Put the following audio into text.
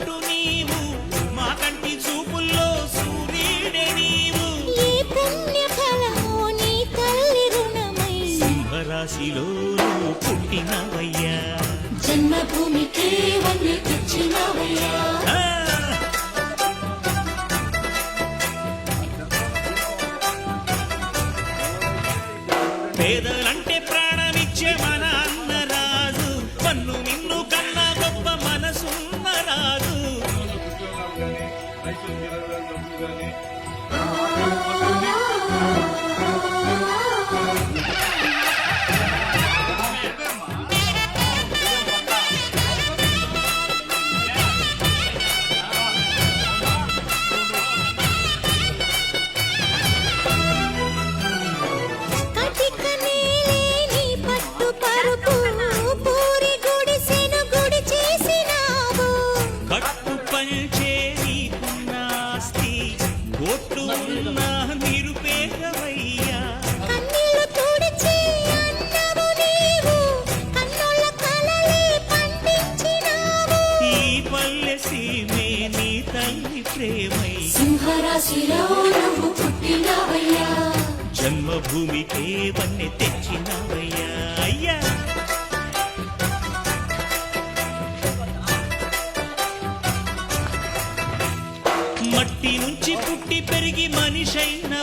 బొట్టు నీవు మా కంటి చూపుల్లో సూర్యుడే నీవు ఈ పుణ్య ఫలము నీ తల్లి రుణమై సింహరాశిలో నువ్వు పుట్టినవయ్యా జన్మభూమికి వన్నె తెచ్చినవయ్యా పేదలంటే ప్రాణమిచ్చే మన అన్నరాజు పన్ను నిన్ను కన్నా గొప్ప మనసున్న రాజు కటిక నీలేని పట్టు పరుపు పూరి గుడిసెను గుడి చేసినావు కట్టు పంచే నీకున్న ఆస్తి కోట్లు ఉన్న నిరుపేదవయ్యా కన్నీళ్లు తుడిచి అన్నవు నీవు కన్నుల కలలే పండించినావు ఈ పల్లె సీమే నీ తల్లి ప్రేమై సింహరాశిలో నువ్వు పుట్టినవయ్యా జన్మభూమికే వన్నె తెచ్చినవయ్యా అయ్యా మట్టి నుంచి పుట్టి పెరిగి మనిషైన